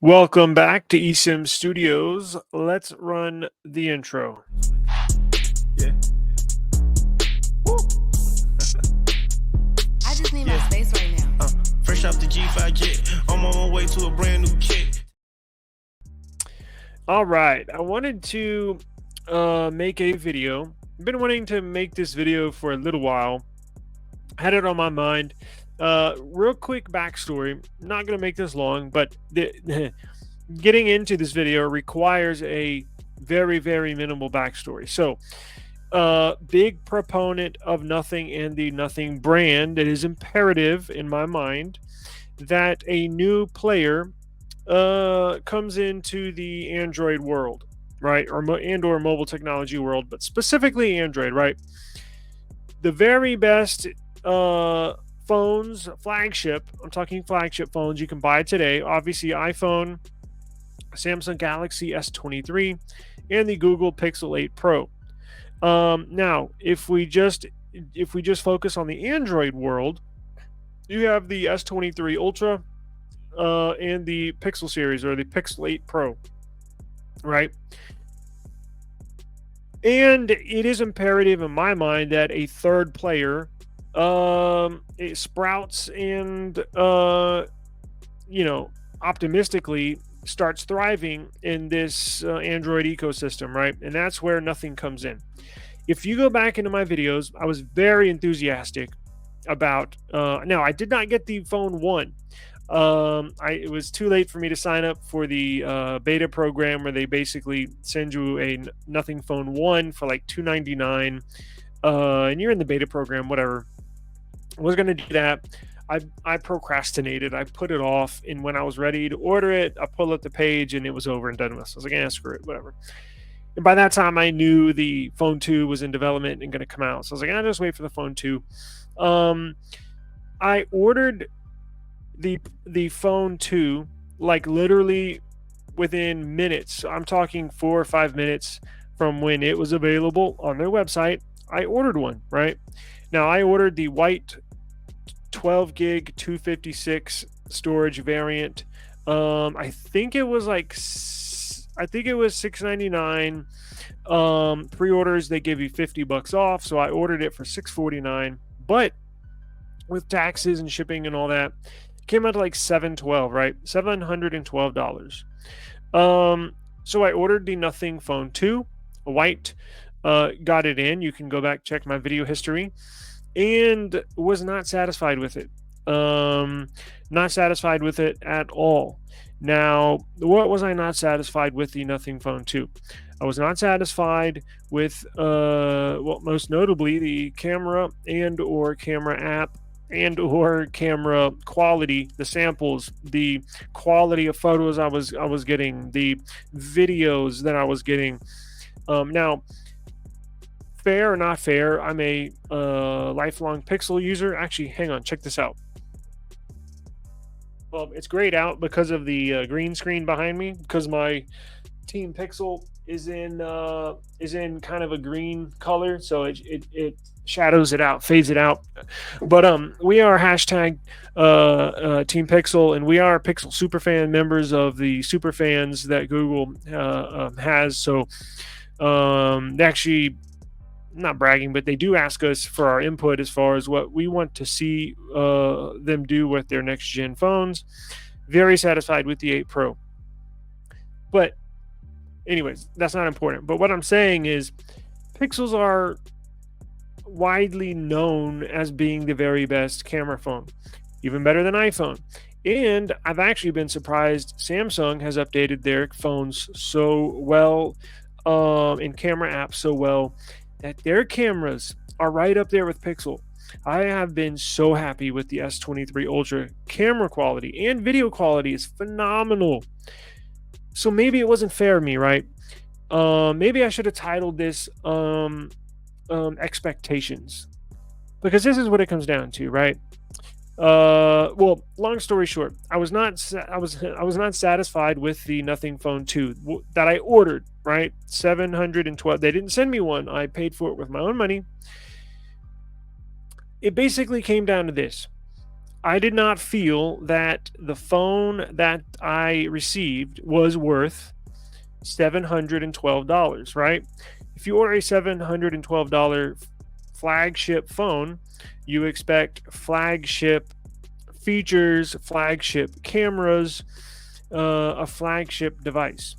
Welcome back to eSIM Studios. Let's run the intro. Yeah. Woo. I just need my space right now. Fresh off the G5 jet, I'm on my way to a brand new kit. All right, I wanted to make a video. I've been wanting to make this video for a little while. Had it on my mind. Real quick backstory. Not going to make this long, but getting into this video requires a very, very minimal backstory. So, big proponent of Nothing and the Nothing brand. It is imperative in my mind that a new player comes into the Android world, right, or mobile technology world, but specifically Android, right? The very best phones, flagship. I'm talking flagship phones you can buy today. Obviously, iPhone, Samsung Galaxy S23, and the Google Pixel 8 Pro. Now, if we just focus on the Android world, you have the S23 Ultra and the Pixel series, or the Pixel 8 Pro, right? And it is imperative in my mind that a third player it sprouts and optimistically starts thriving in this Android ecosystem, right? And that's where Nothing comes in. If you go back into my videos, I was very enthusiastic about now I did not get the phone 1. It was too late for me to sign up for the beta program where they basically send you a Nothing phone 1 for like $299, and you're in the beta program, whatever. I was going to do that. I procrastinated. I put it off, and when I was ready to order it, I pulled up the page and it was over and done with. So I was like, screw it, whatever. And by that time, I knew the phone 2 was in development and going to come out. So I was like, I'll just wait for the phone 2. I ordered the phone 2 like literally within minutes. I'm talking 4 or 5 minutes from when it was available on their website. I ordered one, right? Now, I ordered the white 12 gig 256 storage variant. I think it was $699. Pre-orders, they give you $50 off, so I ordered it for $649. But with taxes and shipping and all that, it came out to like $712, right? $712. So I ordered the Nothing phone 2, white. Got it in. You can go back, check my video history, and was not satisfied with it. Not satisfied with it at all. Now, what was I not satisfied with the Nothing phone 2? I was not satisfied with, most notably the camera and or camera app and or camera quality, the samples, the quality of photos I was getting, the videos that I was getting. Now, fair or not fair, I'm a lifelong Pixel user. Actually, hang on, check this out. Well, it's grayed out because of the green screen behind me, because my Team Pixel is in kind of a green color, so it shadows it out, fades it out. But we are hashtag Team Pixel, and we are Pixel Superfan, members of the Superfans that Google has. So actually, not bragging, but they do ask us for our input as far as what we want to see them do with their next gen phones. Very satisfied with the 8 Pro. But anyways, that's not important. But what I'm saying is Pixels are widely known as being the very best camera phone, even better than iPhone. And I've actually been surprised Samsung has updated their phones so well, in camera apps so well, that their cameras are right up there with Pixel. I have been so happy with the S23 Ultra. Camera quality and video quality is phenomenal. So maybe it wasn't fair of me, right? Maybe I should have titled this Expectations, because this is what it comes down to, right? Well, long story short, I was not satisfied with the Nothing phone 2 that I ordered, right? $712. They didn't send me one. I paid for it with my own money. It basically came down to this. I did not feel that the phone that I received was worth $712, right? If you order a $712 flagship phone, you expect flagship features, flagship cameras, a flagship device.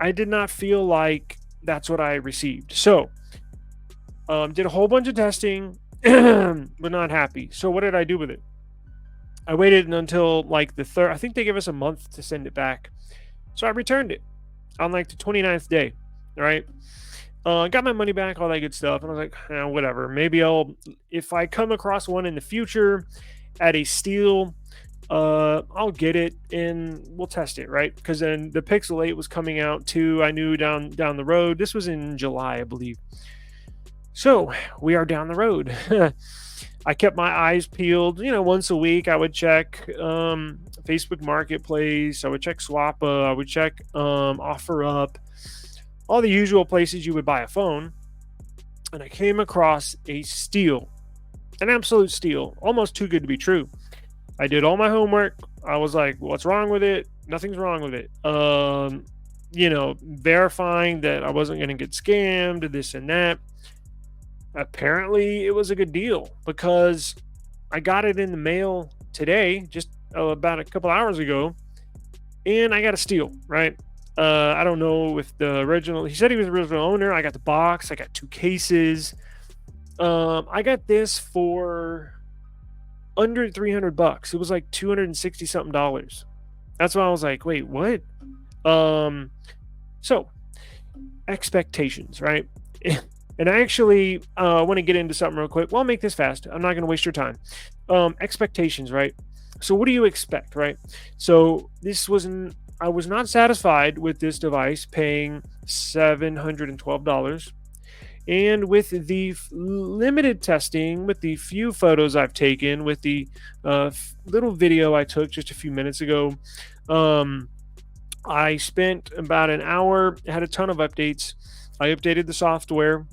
I did not feel like that's what I received. So, did a whole bunch of testing, but not happy. So, what did I do with it? I waited until like the third. I think they give us a month to send it back. So I returned it on like the 29th day. Right. Got my money back, all that good stuff. And I was like, whatever. Maybe if I come across one in the future at a steal, I'll get it and we'll test it, right? Because then the Pixel 8 was coming out too. I knew down the road. This was in July, I believe. So we are down the road. I kept my eyes peeled. Once a week I would check Facebook Marketplace. I would check Swappa. I would check OfferUp. All the usual places you would buy a phone. And I came across a steal, an absolute steal, almost too good to be true. I did all my homework. I was like, what's wrong with it? Nothing's wrong with it. Verifying that I wasn't going to get scammed, this and that. Apparently, it was a good deal because I got it in the mail today, just about a couple hours ago, and I got a steal, right? I don't know if the original, he said he was the original owner. I got the box. I got 2 cases. I got this for under $300. It was like 260 something dollars. That's why I was like, wait, what? So expectations, right? And I actually want to get into something real quick. Well, I'll make this fast. I'm not going to waste your time. Expectations, right? So what do you expect, right? So I was not satisfied with this device paying $712. And with the limited testing, with the few photos I've taken, with the little video I took just a few minutes ago, I spent about an hour, had a ton of updates. I updated the software,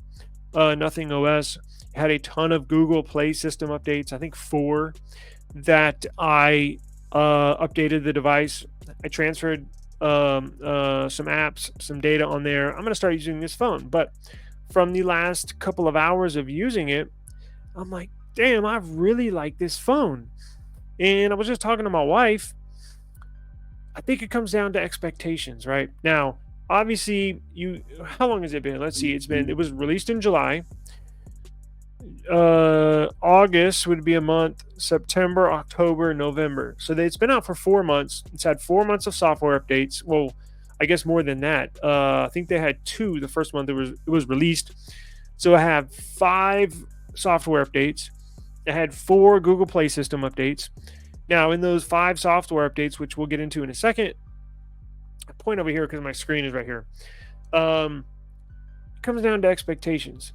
Nothing OS, had a ton of Google Play system updates, I think 4, that I updated the device. I transferred some apps, some data on there. I'm going to start using this phone. But from the last couple of hours of using it, I'm like, damn, I really like this phone. And I was just talking to my wife. I think it comes down to expectations, right? Now, obviously, how long has it been? Let's see. It was released in July. August would be a month, September, October, November. So it's been out for 4 months. It's had 4 months of software updates. Well, I guess more than that. I think they had 2 the first month it was released. So I have 5 software updates. I had 4 Google Play system updates. Now, in those 5 software updates, which we'll get into in a second, I point over here because my screen is right here. It comes down to expectations.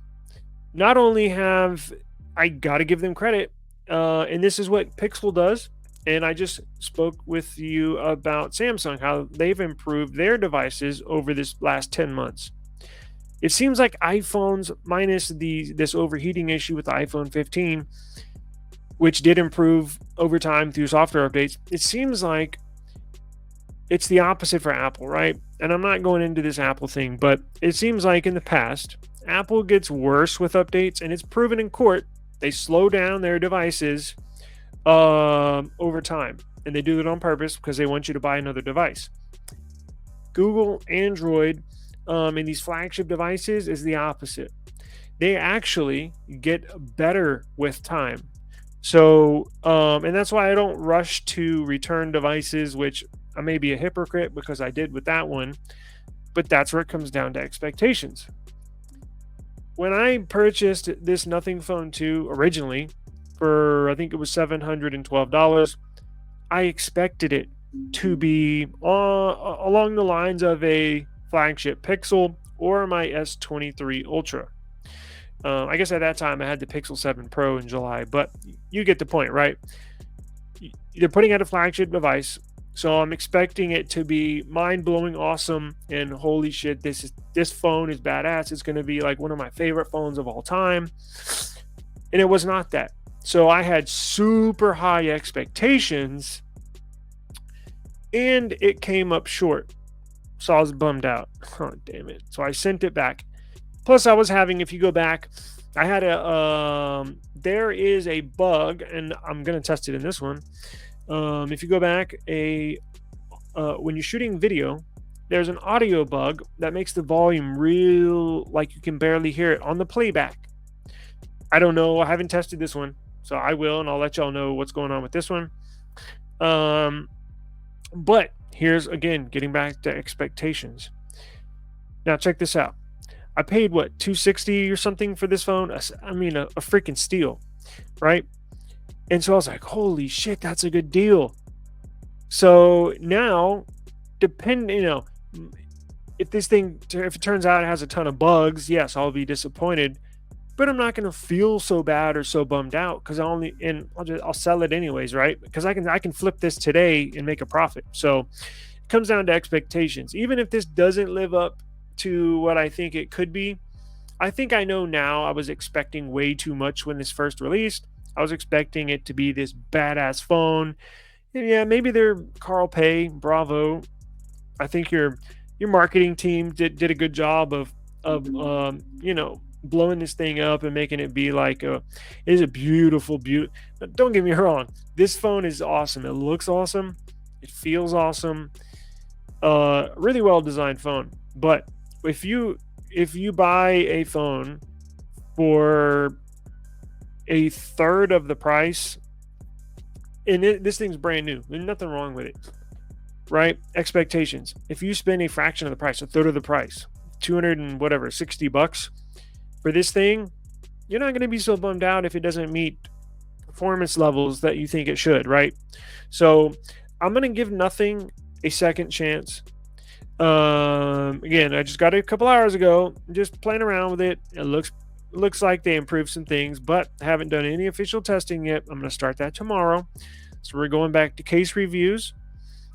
Not only have I got to give them credit, and this is what Pixel does, and I just spoke with you about Samsung, how they've improved their devices over this last 10 months. It seems like iPhones, minus this overheating issue with the iPhone 15, which did improve over time through software updates, it seems like it's the opposite for Apple, right? And I'm not going into this Apple thing, but it seems like in the past, Apple gets worse with updates, and it's proven in court. They slow down their devices over time, and they do it on purpose because they want you to buy another device. Google, Android, in these flagship devices is the opposite. They actually get better with time. So, and that's why I don't rush to return devices, which I may be a hypocrite because I did with that one, but that's where it comes down to expectations. When I purchased this Nothing Phone 2 originally for, I think it was $712, I expected it to be along the lines of a flagship Pixel or my S23 Ultra. I guess at that time I had the Pixel 7 Pro in July, but you get the point, right? They're putting out a flagship device, so I'm expecting it to be mind-blowing, awesome, and holy shit, this phone is badass. It's going to be like one of my favorite phones of all time, and it was not that. So I had super high expectations and it came up short. So I was bummed out. Oh, damn it. So I sent it back. Plus, I was having, if you go back, I had there is a bug, and I'm going to test it in this one. If you go back, when you're shooting video, there's an audio bug that makes the volume real, like you can barely hear it on the playback. I don't know. I haven't tested this one, so I will, and I'll let y'all know what's going on with this one. But here's again getting back to expectations. Now check this out. I paid what, 260 or something for this phone. I mean, a freaking steal, right? And so I was like, holy shit, that's a good deal. So now, if it turns out it has a ton of bugs, yes, I'll be disappointed, but I'm not going to feel so bad or so bummed out because I'll sell it anyways, right? Because I can flip this today and make a profit. So it comes down to expectations. Even if this doesn't live up to what I think it could be, I think I know now. I was expecting way too much when this first released. I was expecting it to be this badass phone. Yeah, maybe they're Carl Pei, bravo. I think your marketing team did a good job of blowing this thing up and making it be like it is a beautiful. Don't get me wrong, this phone is awesome. It looks awesome. It feels awesome. Really well designed phone. But if you buy a phone for a third of the price, and this thing's brand new, there's nothing wrong with it, right? Expectations. If you spend a fraction of the price, a third of the price, 200 and whatever, $60 for this thing, you're not going to be so bummed out if it doesn't meet performance levels that you think it should, right? So I'm going to give nothing a second chance. Again, I just got it a couple hours ago, just playing around with it. It looks like they improved some things, but haven't done any official testing yet. I'm going to start that tomorrow. So we're going back to case reviews.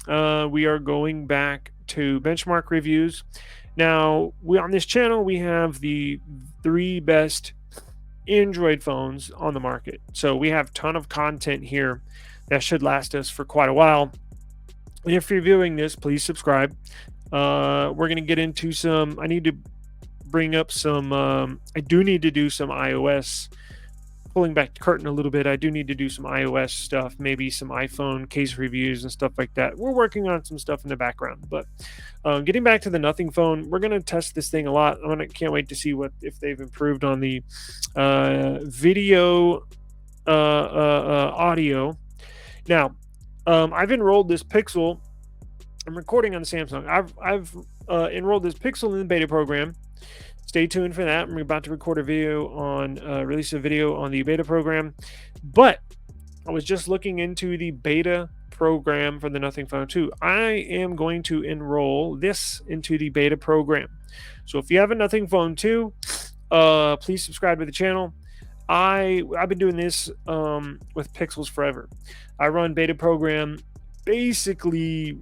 We are going back to benchmark reviews. Now, on this channel, we have the 3 best Android phones on the market. So we have a ton of content here that should last us for quite a while. And if you're viewing this, please subscribe. We're going to get into some, I need to bring up some, I do need to do some iOS, pulling back the curtain a little bit. I do need to do some iOS stuff, maybe some iPhone case reviews and stuff like that. We're working on some stuff in the background, but getting back to the Nothing phone, we're going to test this thing a lot. Can't wait to see if they've improved on the video audio. Now, I've enrolled this Pixel. I'm recording on the Samsung. I've enrolled this Pixel in the beta program. Stay tuned for that. I'm about to record a video release a video on the beta program. But I was just looking into the beta program for the Nothing Phone 2. I am going to enroll this into the beta program. So if you have a Nothing Phone 2, please subscribe to the channel. I've been doing this with Pixels forever. I run beta program basically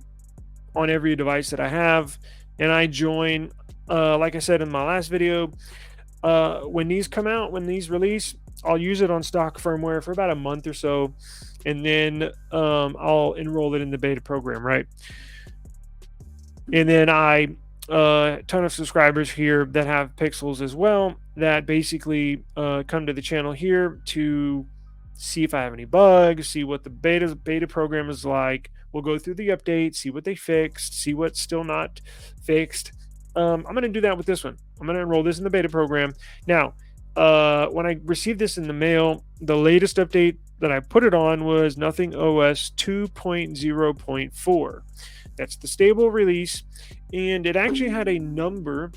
on every device that I have, and I join, like I said in my last video, when these come out, when these release, I'll use it on stock firmware for about a month or so, and then I'll enroll it in the beta program, right? And then a ton of subscribers here that have Pixels as well that basically come to the channel here to see if I have any bugs, see what the beta program is like. We'll go through the updates, see what they fixed, see what's still not fixed. I'm going to do that with this one. I'm going to enroll this in the beta program. Now, when I received this in the mail, the latest update that I put it on was Nothing OS 2.0.4. That's the stable release, and it actually had a number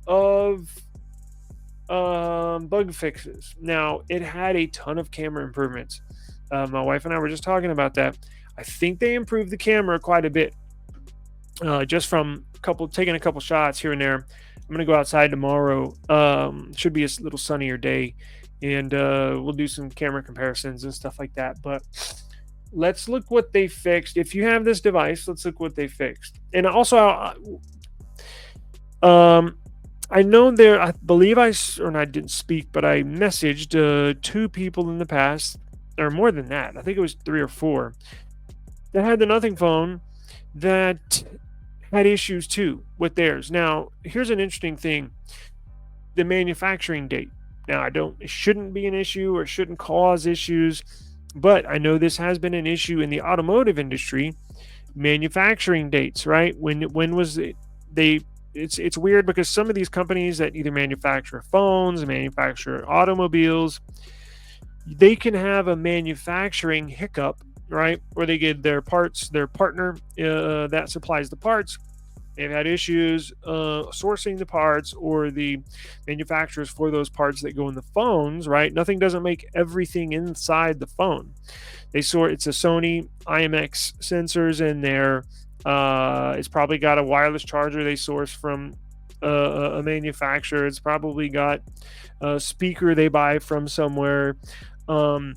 of bug fixes. Now, it had a ton of camera improvements. My wife and I were just talking about that. I think they improved the camera quite a bit, just from taking a couple shots here and there. I'm gonna go outside tomorrow. Should be a little sunnier day, and we'll do some camera comparisons and stuff like that. But let's look what they fixed. If you have this device, let's look what they fixed. And also, I know there. I believe or I didn't speak, but I messaged two people in the past, or more than that. I think it was three or four that had the Nothing phone that had issues too with theirs. Now, here's an interesting thing: the manufacturing date. Now, I don't. It shouldn't be an issue or shouldn't cause issues, but I know this has been an issue in the automotive industry. Manufacturing dates, right? When was it? They it's weird because some of these companies that either manufacture phones, manufacture automobiles, they can have a manufacturing hiccup, right? Where they get their parts, their partner that supplies the parts. They've had issues sourcing the parts, or the manufacturers for those parts that go in the phones, right? Nothing doesn't make everything inside the phone. It's a Sony IMX sensors in there. It's probably got a wireless charger they source from a manufacturer. It's probably got a speaker they buy from somewhere. Um,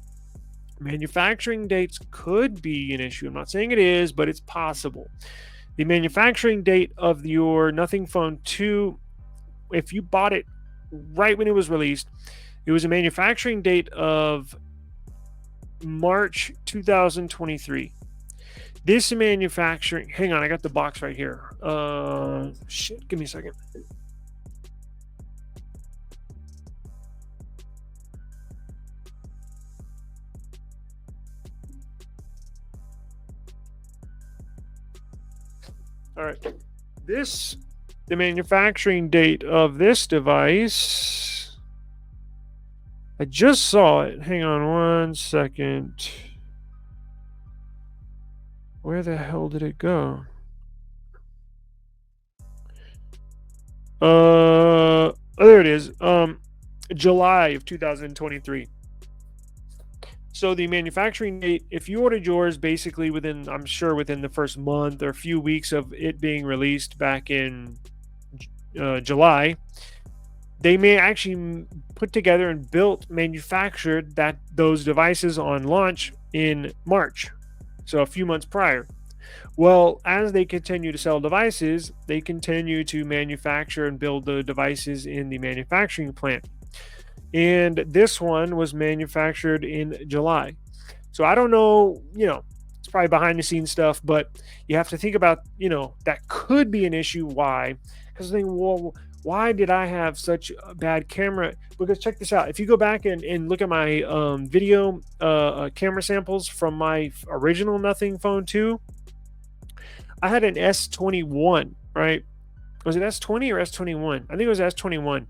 Manufacturing dates could be an issue. I'm not saying it is, but it's possible. The manufacturing date of your Nothing Phone 2, if you bought it right when it was released, it was a manufacturing date of March 2023. This manufacturing, hang on, I got the box right here. Shit, give me a second. All right. The manufacturing date of this device, I just saw it. Hang on one second. Where the hell did it go? There it is. July of 2023. So the manufacturing date, if you ordered yours basically within, I'm sure within the first month or a few weeks of it being released back in July, they may actually put together and manufactured those devices on launch in March, so a few months prior. Well, as they continue to sell devices, they continue to manufacture and build the devices in the manufacturing plant. And this one was manufactured in July. So I don't know, it's probably behind the scenes stuff, but you have to think about, that could be an issue. Why? Because I think, well, why did I have such a bad camera? Because check this out. If you go back and look at my video camera samples from my original Nothing Phone 2, I had an S21, right? Was it S20 or S21? I think it was S21.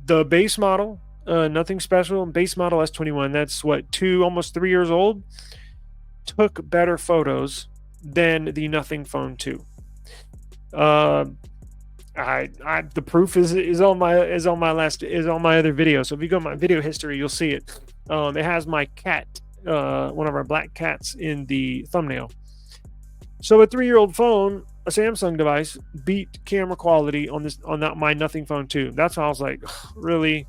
The base model, nothing special, base model S21. That's what, almost 3 years old. Took better photos than the Nothing Phone 2. The proof is on my other video. So if you go to my video history, you'll see it. It has my cat, one of our black cats, in the thumbnail. So a 3-year-old phone, a Samsung device, beat camera quality on my Nothing Phone 2. That's why I was like, really?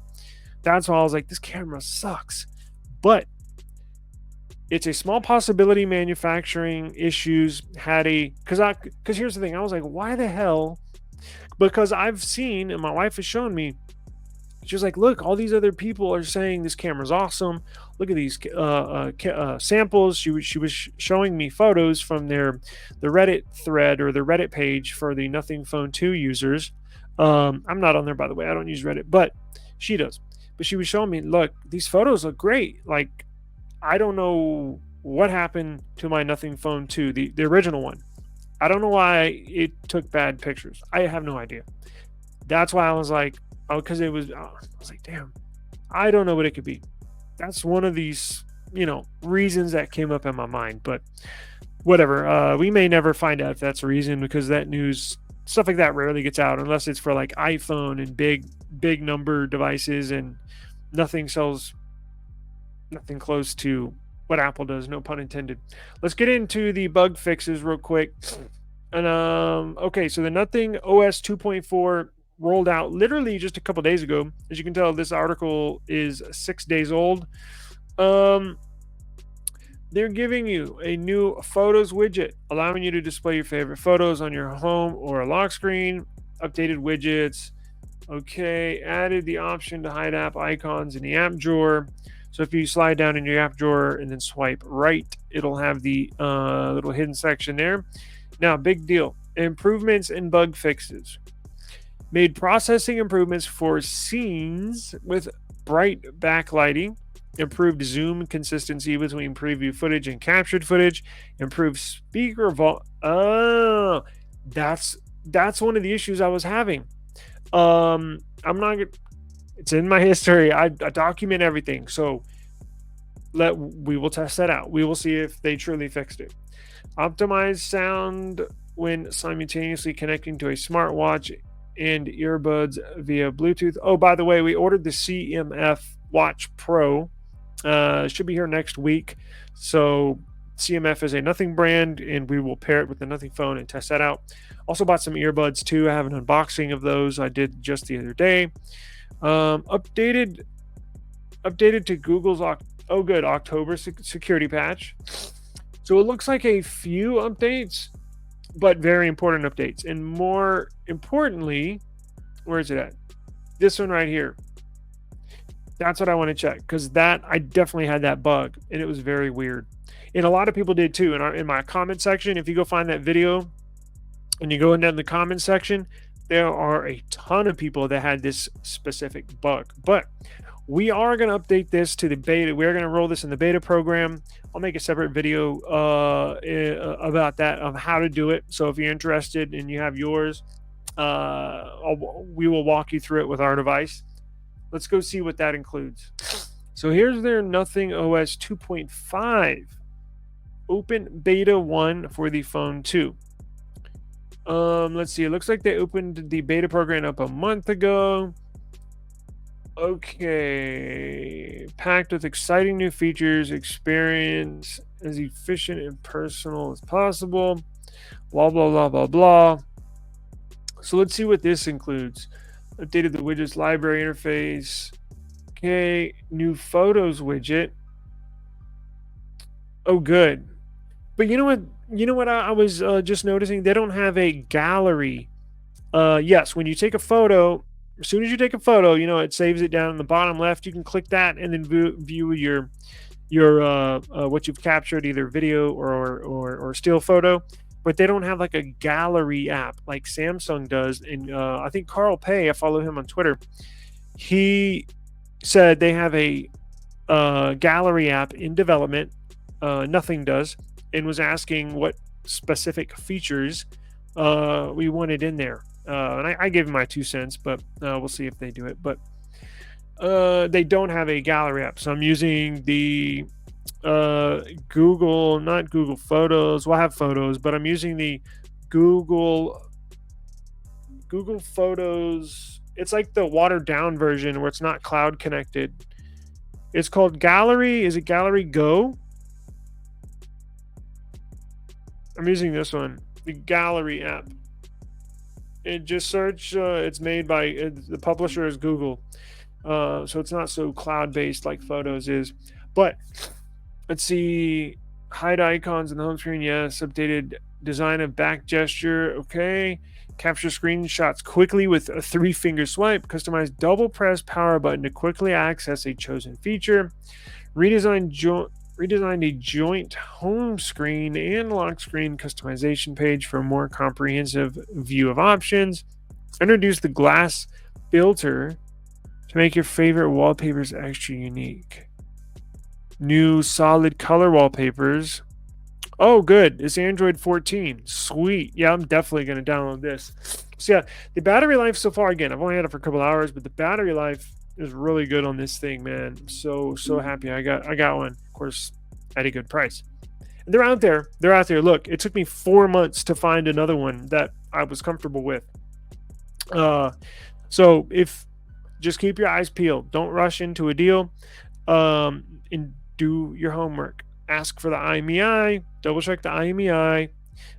That's why I was like, this camera sucks. But it's a small possibility manufacturing issues had because here's the thing. I was like, why the hell? Because I've seen, and my wife has shown me, she was like, look, all these other people are saying this camera's awesome. Look at these samples. She was showing me photos from the Reddit thread, or the Reddit page for the Nothing Phone 2 users. I'm not on there, by the way. I don't use Reddit, but she does. But she was showing me, look, these photos look great. Like, I don't know what happened to my Nothing Phone 2, the original one. I don't know why it took bad pictures. I have no idea. That's why I was like, because I was like, damn, I don't know what it could be. That's one of these, reasons that came up in my mind. But whatever. We may never find out if that's a reason, because that news, stuff like that, rarely gets out unless it's for like iPhone and big number devices, and nothing sells nothing close to what Apple does. No pun intended. Let's get into the bug fixes real quick. And okay, so the Nothing OS 2.4 rolled out literally just a couple days ago. As you can tell, this article is 6 days old. They're giving you a new photos widget, allowing you to display your favorite photos on your home or a lock screen, updated widgets, Okay, added the option to hide app icons in the app drawer. So if you slide down in your app drawer and then swipe right, it'll have the little hidden section there. Now, big deal. Improvements and bug fixes. Made processing improvements for scenes with bright backlighting, improved zoom consistency between preview footage and captured footage, improved speaker volume. Oh, that's one of the issues I was having. I'm not. It's in my history. I document everything, so we will test that out. We will see if they truly fixed it. Optimize sound when simultaneously connecting to a smartwatch and earbuds via Bluetooth. Oh, by the way, we ordered the CMF Watch Pro. Should be here next week. So CMF is a Nothing brand, and we will pair it with the Nothing phone and test that out. Also bought some earbuds too. I have an unboxing of those. I did just the other day. Updated to Google's October security patch. So it looks like a few updates, but very important updates. And more importantly, where is it at? This one right here. That's what I want to check, because that I definitely had that bug and it was very weird. And a lot of people did too. In my comment section, if you go find that video and you go in the comment section, there are a ton of people that had this specific bug. But we are going to update this to the beta. We're going to roll this in the beta program. I'll make a separate video about that, of how to do it. So if you're interested and you have yours, we will walk you through it with our device. Let's go see what that includes. So here's their Nothing OS 2.5 open beta 1 for the phone 2. Let's see. It looks like they opened the beta program up a month ago. Okay. Packed with exciting new features, experience as efficient and personal as possible. Blah, blah, blah, blah, blah. So let's see what this includes. Updated the widgets library interface. Okay. New photos widget. Oh, good. But you know what I was just noticing? They don't have a gallery. Yes, when you take a photo, as soon as you take a photo, it saves it down in the bottom left. You can click that and then view your what you've captured, either video or still photo. But they don't have like a gallery app like Samsung does. And I think Carl Pei, I follow him on Twitter, he said they have a gallery app in development. Nothing does, and was asking what specific features we wanted in there. And I gave him my 2 cents, but we'll see if they do it. But they don't have a gallery app, so I'm using the not Google Photos. Well, I have photos, but I'm using the Google Photos. It's like the watered down version where it's not cloud connected. It's called Gallery. Is it Gallery Go? I'm using this one, the Gallery app. And just search. It's made by the publisher is Google, so it's not so cloud-based like Photos is. But let's see, hide icons in the home screen. Yes, updated design of back gesture. Okay, capture screenshots quickly with a 3-finger swipe. Customize double press power button to quickly access a chosen feature. Redesigned a joint home screen and lock screen customization page for a more comprehensive view of options. Introduce the glass filter to make your favorite wallpapers extra unique. New solid color wallpapers. Oh, good. It's Android 14. Sweet. Yeah, I'm definitely going to download this. So yeah, the battery life so far, again, I've only had it for a couple hours, but the battery life is really good on this thing, man. I'm so happy I got one, of course, at a good price. And they're out there. Look, it took me 4 months to find another one that I was comfortable with. So if just keep your eyes peeled, don't rush into a deal, and do your homework. Ask for the IMEI, double check the IMEI.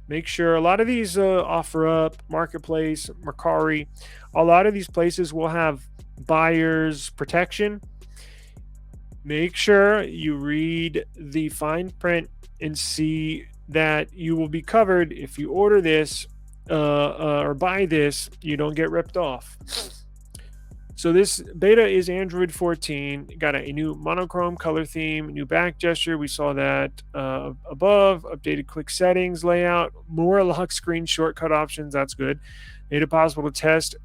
Make sure a lot of these OfferUp, Marketplace, Mercari, a lot of these places will have buyer's protection. Make sure you read the fine print and see that you will be covered if you order this or buy this. You don't get ripped off. So this beta is Android 14. Got a new monochrome color theme, new back gesture. We saw that above. Updated quick settings layout, more lock screen shortcut options. That's good. Made it possible to test.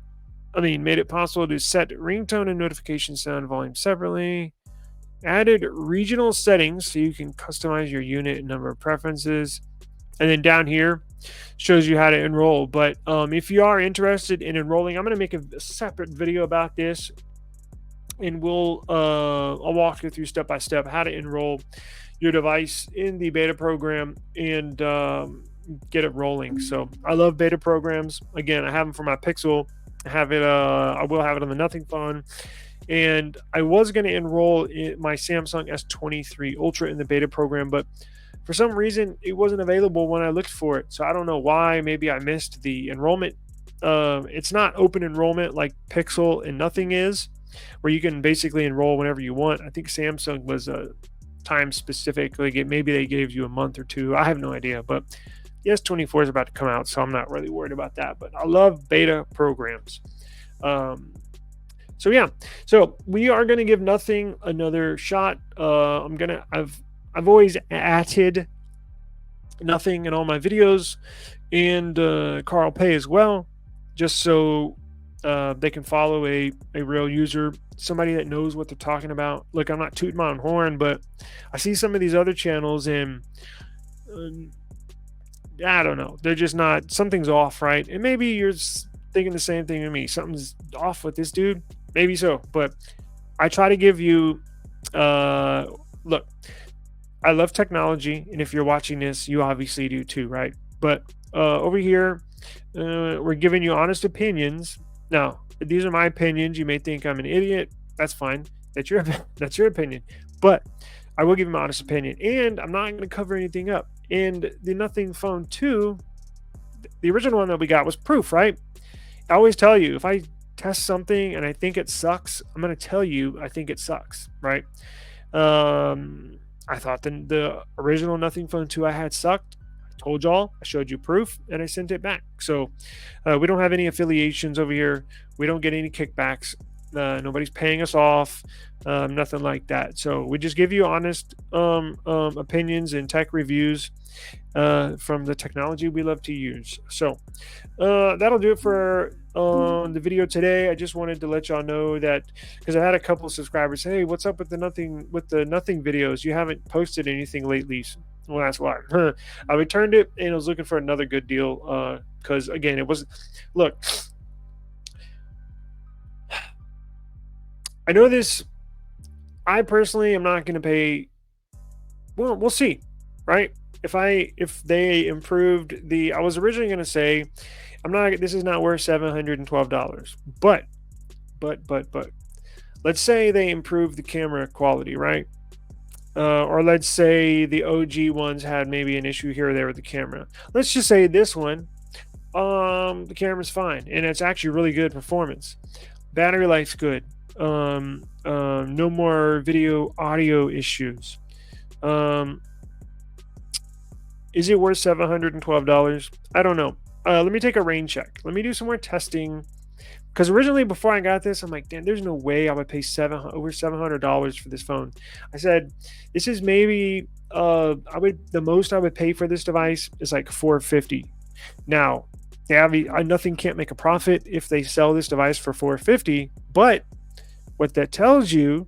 Made it possible to set ringtone and notification sound volume separately. Added regional settings so you can customize your unit and number of preferences. And then down here shows you how to enroll. But if you are interested in enrolling, I'm going to make a separate video about this, and I'll walk you through step by step how to enroll your device in the beta program and get it rolling. So I love beta programs. Again, I have them for my Pixel. I will have it on the Nothing phone. And I was going to enroll my Samsung S23 Ultra in the beta program, but for some reason it wasn't available when I looked for it. So I don't know why. Maybe I missed the enrollment. It's not open enrollment like Pixel and Nothing is, where you can basically enroll whenever you want. I think Samsung was time specific. Maybe they gave you a month or two. I have no idea, but the S24 is about to come out, so I'm not really worried about that. But I love beta programs. So yeah, so we are going to give Nothing another shot. I've always added Nothing in all my videos, and Carl Pay as well, just so they can follow a real user, somebody that knows what they're talking about. Look, I'm not tooting my own horn, but I see some of these other channels, and I don't know, they're just not, something's off, right? And maybe you're thinking the same thing to me. Something's off with this dude. Maybe so, but I try to give you look, I love technology, and if you're watching this, you obviously do too, right? But over here, we're giving you honest opinions. Now, these are my opinions. You may think I'm an idiot. That's fine. That's your opinion. But I will give you my honest opinion, and I'm not going to cover anything up. And the Nothing Phone 2, the original one that we got was proof, right? I always tell you, if I test something and I think it sucks, I'm going to tell you I think it sucks, right? I thought the original Nothing Phone 2 I had sucked. I told y'all, I showed you proof, and I sent it back. So we don't have any affiliations over here. We don't get any kickbacks. Nobody's paying us off, nothing like that. So we just give you honest opinions and tech reviews from the technology we love to use. So that'll do it for the video today. I just wanted to let y'all know that, because I had a couple of subscribers say, hey, what's up with the Nothing videos? You haven't posted anything lately. Well, that's why. I returned it, and I was looking for another good deal, because again, it was, look, I know this, I personally am not going to pay. Well, we'll see, right? If they improved I was originally going to say, this is not worth $712, but let's say they improve the camera quality, right? Or let's say the OG ones had maybe an issue here or there with the camera. Let's just say this one, the camera's fine, and it's actually really good performance. Battery life's good. No more video audio issues. Is it worth $712? I don't know. Let me take a rain check. Let me do some more testing, because originally, before I got this, I'm like, damn, there's no way I would pay over $700 for this phone. I said, this is maybe the most I would pay for this device is like $450. Now, Nothing can't make a profit if they sell this device for $450, but what that tells you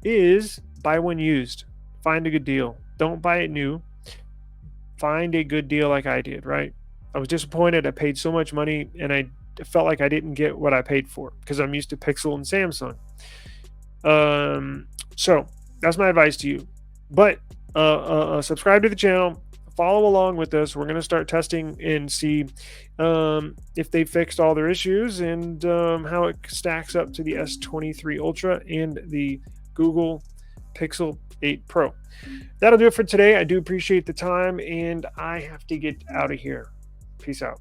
is buy one used. Find a good deal. Don't buy it new. Find a good deal like I did, right? I was disappointed. I paid so much money, and I felt like I didn't get what I paid for, because I'm used to Pixel and Samsung. So that's my advice to you. But subscribe to the channel. Follow along with us. We're going to start testing and see if they fixed all their issues, and how it stacks up to the S23 Ultra and the Google Pixel 8 Pro. That'll do it for today. I do appreciate the time, and I have to get out of here. Peace out.